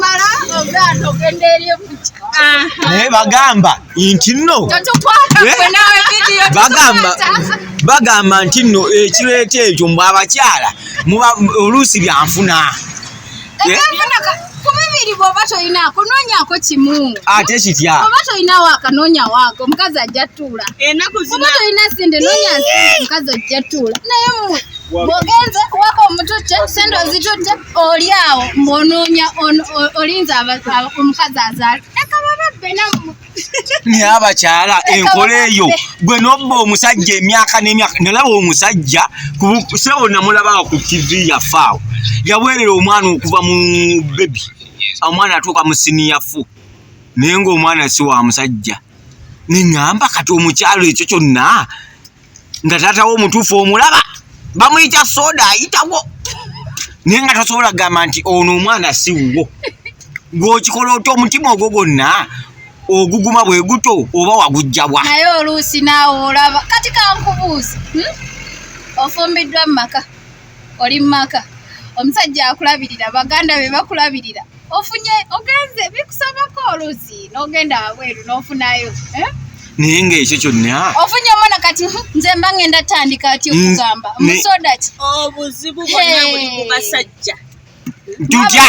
mara ogato genderio naye bagamba nti nno bagamba nti nno ekireeta ekyo mbu abakyala oluusi byanfuna kumibiri bw'oba toyinaako noonyaako kimu ate kitya oba toyinawo akanoonya waako omukazi ajja tuula oba toyina sente noonya sente omukazi ajja tuula naye mmwe bw'ogenze kuwaka omutute sente ozitutte oli awo mbw'onoonya olinza omukazi azaala ekababe nammwe naye abakyala enkola eyo gwe nobba omusajja emyaka n'emyaka nalaba omusajja sebo namulabanga ku TV yafaawo yaweerera omwana okuva mu bebi omwana atuuka mu siniya 4 naye ng'omwana si wa musajja neŋŋamba kati omukyalo ekyo kyonna nga taatawo omutuufu omulaba bamuyita soda ayitawo naye nga tasobola kugamba nti ono omwana si wo gw'okikola oti omutima ogwo gwonna oguguma bwe guto oba wagujjabwa naye oluusi naawe olaba kati kankubuuzi ofumbiddwa mu maka oli mu maka omusajja akulabirira baganda be bakulabirira ofunye ogenze bikusabako oluusi n'ogenda wabweru n'ofunayo naye ng'ekyo kyonna ofunye omwana kati nze mba ngenda tandika ati okugamba musoda ki obuzibu bwonna buli ku basajja tutya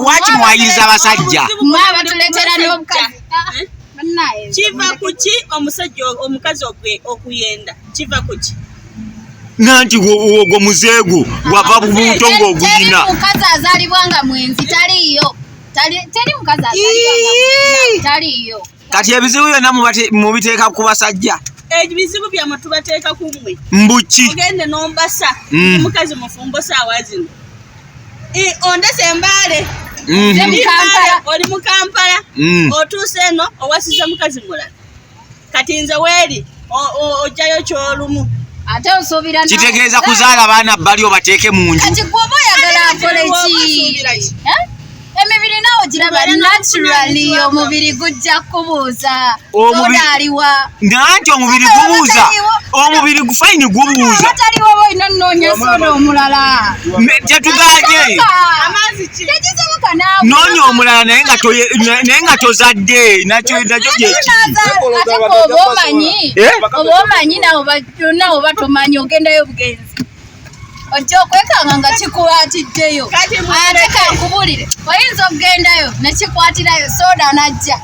waki mwayiriza abasajja mwabatuleetera n'obukazi kiva ku ki omusajja omukazi okuyenda kiva ku ki nanti ogwo muzeego wava bubuto ng'oguyina mukazi azaalibwa nga mwenzi taliiyo teri mukazi azaalibwa taliiyo kati ebizibu byonna mubiteeka ku basajja ebizibu byammwe tubateeka ku mmwe mbuki ogende n'ombasa omukazi mufumbo saawa zino ondese embaale oli mu Kampala otuuse eno owasiza mukazi mulala kati nze weeri ojjayo kyolumu ate osuubira kitegeeza kuzaala baana bali obateeke mu nju kati gwoba oyagala akole ki emibiri naawe giraba naturally omubiri gujja kubuuza odaaliwa nanti omubiri gubuuza omubiri gufayini gubuuza ataliwo oba olina nnoonya soda omulala tetuganye tekisoboka naawe noonya omulala naye nga tozadde nakyo gyeki ate oba omanyi nawe oba tomanyi ogendayo bugenzi ojja okwekanga nga kikuwaatiddeyo ate kankubulire oyinza okugendayo nekikwatirayo soda najja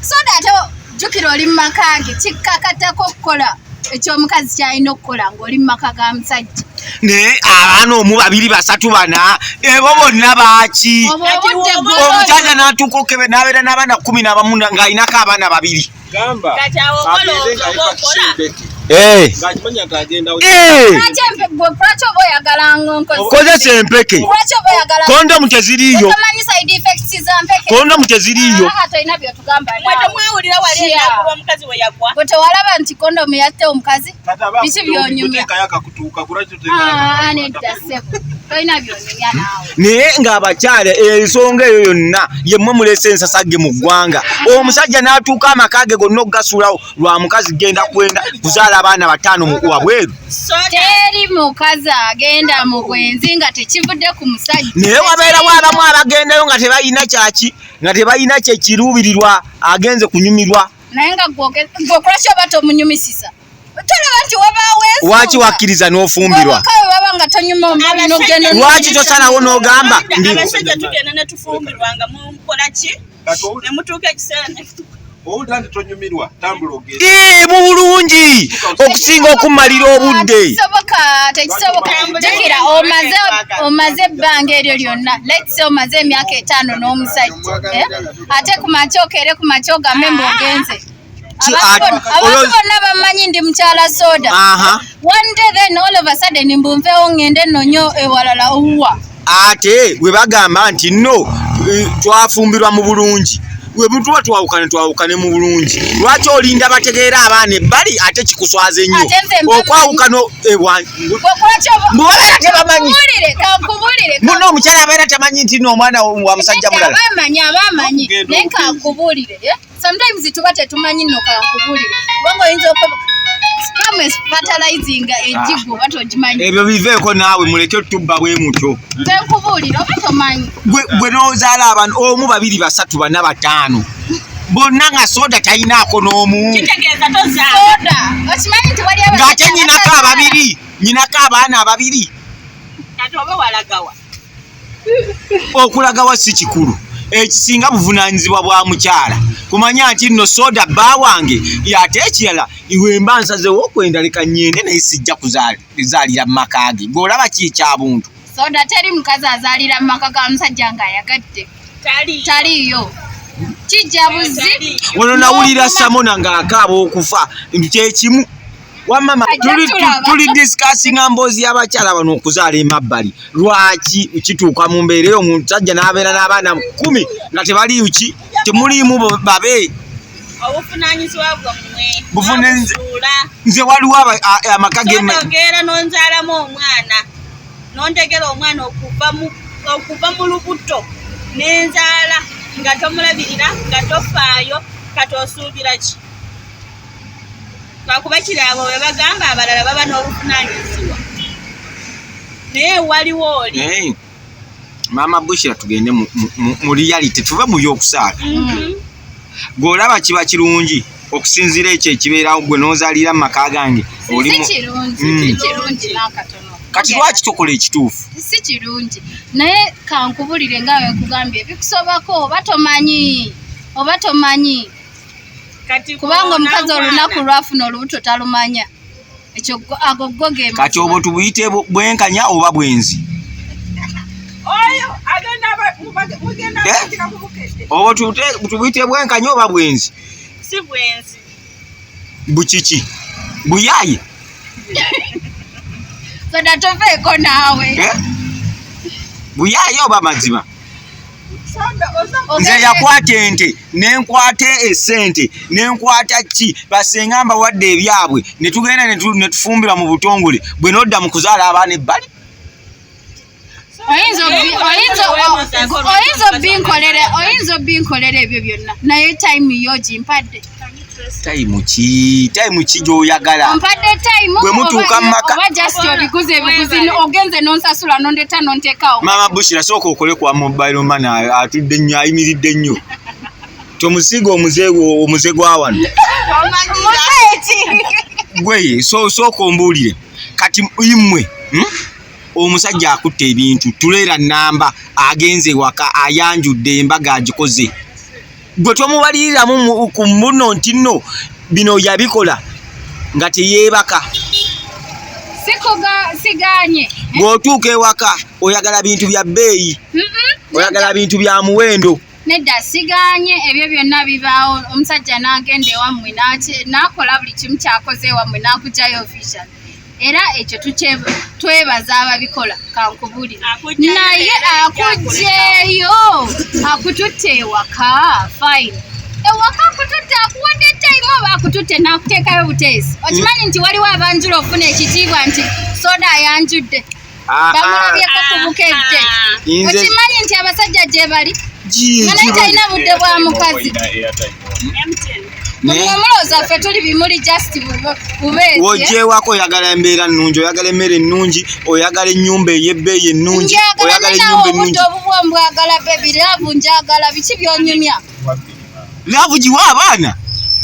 soda ate jjukira oli mu maka ge kikkakatako okukola ekyomukazi kyalina okukola ng'oli mu maka ga musajja naye abaana omu 2 3 4 ebo bonna baaki omukyala n'atuuka okebe n'abeera n'abaana 11 ng'alinako abaana 2 kati awo okola kozesa empeke kondomu teziriiyo kondomu teziriiyo tewalaba nti kondomu yatte omukazi biki byonyumya naye ng'abakyala ensonga eyo yonna yemmwe mulese ensasage mu ggwanga omusajja n'atuuka amaka ge gonna okugasuulawo lwa mukazi genda kwenda kuzaala abaana 5 wabweru teri mukazi agenda mu bwenzi nga tekivudde ku musajja naye wabeerawo abamu abagendayo nga tebalina kyaki nga tebalina kyekiruubirirwa agenze kunyumirwa naye nga gwokolaki oba tomunyumisisa tolaba nti wabaawo ensonga waki wakkiriza n'ofumbirwa baba nga tonyuma omubiri n'ogenda lwaki tosalawo n'ogamba abasajja tugenda ne tufumbirwa nga mukola ki ne mutuuka ekiseera mu bulungi okusinga okumalira obudde tekisoboka jjukira omaze ebbanga eryo lyonna let's omaze emyaka 5 n'omusajja ate kumakya okere kumakya ogambe mb'ogenze abantu bonna bamanyi ndi mukyala soda one day then all of a sudden mbunveewo ngende nnonyo ewalala owuwa ate bwe bagamba nti nno twafumbirwa mu bulungi webutuwa twawukane mu bulungi lwaki olinda bategeera abaana ebbali ate kikuswaze nnyo okwawukano mbubabeera tebamanyi muno omukyala abeera tamanyi nti n'omwana wa musajja mulala abamanyi naye kankubulire sometimes tuba tetumanyi nno kankubulire kubanga oyinza Kama fertilizing ejigo batojimanyi. Ebyo biveeko naawe muleke tubba bwe mutyo. Nze nkubulira batomanyi. Gwe n'ozaala abantu omu babiri basatu bana bataano. Bonna nga soda tayinaako n'omu. Kitegeeza tozaala. Soda. Okimanyi nti wali abasajja. Ng'ate nyinako ababiri. Nyinako abaana ababiri. Kati oba walagawa. Okulagawa si kikulu. Ekisinga buvunaanyizibwa bwa mukyala. Kumanya nti nno soda bba wange yate ekirala iwe mba nsazeewo okwenda leka nnyende naye sijja kuzaalira mu maka ge. Ng'olaba ki ekyabuntu. Soda teri mukazi azaalira mu maka ga musajja ng'ayagadde. Taliyo. Kijja buzi. Wano nawulira Samona ng'akaaba okufa. Kyekimu. Wamama tuli discussing mboozi y'abakyala bano okuzaala emabbali. Lwaki kituuka mu mbeera eyo omusajja n'abeera n'abaana 10 nga tebali uki temuliimu babe. Obuvunaanyizibwa bwammwe. Nze waliwo amaka gemme. Ogera n'onzaalamu omwana. N'ontegera omwana okuva mu lubuto n'enzaala nga tomulabirira nga tofaayo kati osuubira ki? Lwakuba kirabo bwe bagamba abalala baba n'obuvunaanyizibwa. Naye waliwo oli. Maama Bushira tugende mu reality tuve mu by'okusaala. Gw'olaba kiba kirungi okusinziira ekyo ekibeerawo gwe n'ozaalira mu maka gange. Si kirungi n'akatono. Kati lwaki tokola ekituufu? Si kirungi. Naye kankubulire nga we nkugambye bikusobako oba tomanyi. Kubanga omukazi olunaku lwafuna olubuto talumanya. Ekyo agogoge. Kati obwo tubuyite bwenkanya oba bwenzi? Oyo agenda mugenda kutika kubukete. Obwo tubuyite bwenkanya oba bwenzi? Si bwenzi. Bukiki? Buyaye? Soda toveeko naawe. Buyaye oba mazima? Nze yakwata ente nenkwata esente nenkwata ki basenga mbawadde ebyabwe ne tugenda ne tufumbira mu butongole bwe nodda mu kuzaala abaana ebbali. Oyinza obinkolera ebyo byonna naye time yo gimpadde. Time ki gy'oyagala? Ompadde time bwe mutuuka mu maka. Oba just obiguze ebibuzi ogenze n'onsasula n'ondeeta n'onteekawo. Maama Bushira sooka okole kwa mobile money atudde nnyo ayimiridde nnyo. Tomusiga omuze gwa wano. Gwe sooka ombuulire. Kati imwe omusajja akutte ebintu tuleera nnamba agenze waka ayanjudde embaga agikoze. Gwe tomubaliriramu ku muno nti nno bino yabikola nga teyeebaka. Siganye. Bw'otuuka ewaka oyagala bintu bya bbeeyi. Oyagala bintu bya muwendo. Nedda siganye ebyo byonna bibaawo omusajja n'agenda ewammwe n'akola buli kimu kyakoze ewammwe n'akugyayo official. Era ekyo twebaza ababikola kankubulira. Naye akugyeyo akututte ewaka fine. Ewaka akututte akuwadde time oba akututte n'akuteekayo buteesi. Okimanyi nti waliwo abanjula okufuna ekitiibwa nti soda ayanjudde. Bamulabyeko ku bukedde. Okimanyi nti abasajja gye bali? Naye talina budde bwa mukazi. Mulowooza ffe tuli bimuli just bubeezi. Wogyeewako oyagala embeera nnungi, oyagala emmere ennungi, oyagala ennyumba ey'ebbeeyi ennungi, oyagala ennyumba ennungi. Obubwa mbwagala bebi, laavu njagala biki by'onyumya? Laavu giwa abaana?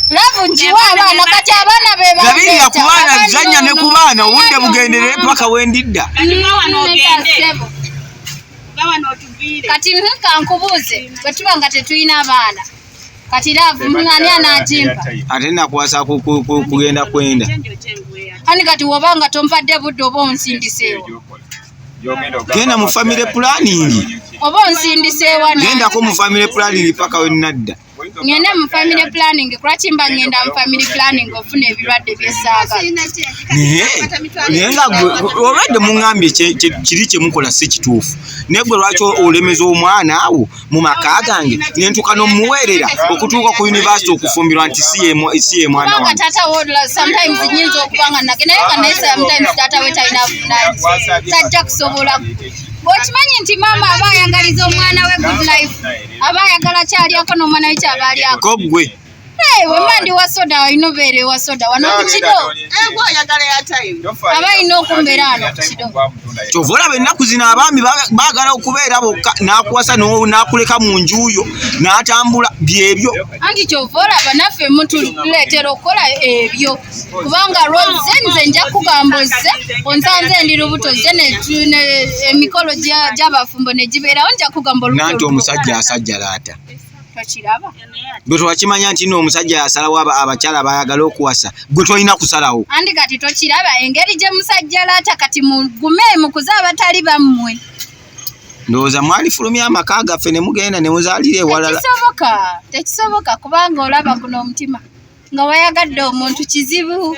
Laavu njiwa abaana kati abaana be bandeeta. Labirira ku baana zannya ne ku baana obudde bugenderere paka wendidda. Kati kankubuuze bwe tuba nga tetulina abaana. Kati laavu ani anaagimpa? Ate nakwasa kugenda kwenda. Ani kati wobanga tompadde budde oba onsindiseewo. Genda mu family planning. Oba onsindiseewo. Gendako mu family planning paka wennadda. Ngende mu family planning kulwaki mba ngenda mu family planning ofuna ebirwadde by'essaaga. Naye nga olwadde muŋŋambye kiri kye mukola si kituufu. Naye gwe lwaki olemeza omwana awo mu maka gange ne ntuuka n'omuweerera okutuuka ku university okufumbirwa nti si ye mwana wange. Kubanga taata wo sometimes nnyinza okuba nga nage naye nga naye sometimes taata we talina buvunaanyizibwa. Tajja kusobola. Okimanyi nti maama aba ayagaliza omwana we good life. Aba ayagala kyalyako n'omwana we kyaba alyako. Ko ggwe. wema ndi wa soda walina obeere wa soda wano ku kido aba ina okumbeera ano ku kido kyova olaba ennaku zino abaami baagala okubeera bokka n'akuwasa n'akuleka mu njuyo n'atambula byebyo anti kyova olaba naffe mutuleetera okukola ebyo kubanga lwozze nze nja kugamba ozze onsanze ndi lubuto zze emikolo gy'abafumbo ne gibeerawo nja kugamba olubuto nanti omusajja asajja laata tokiraba gwe twakimanya nti no omusajja yasalawo abakyala bayagala okuwasa gwe tolina kusalawo andi kati tokiraba engeri gye musajja laata kati mugume mukuze abatali bammwe ndowooza mwalifulumya amaka gaffe ne mugenda ne muzaalira ewalala tekisoboka kubanga olaba guno omutima nga wayagadde omuntu kizibu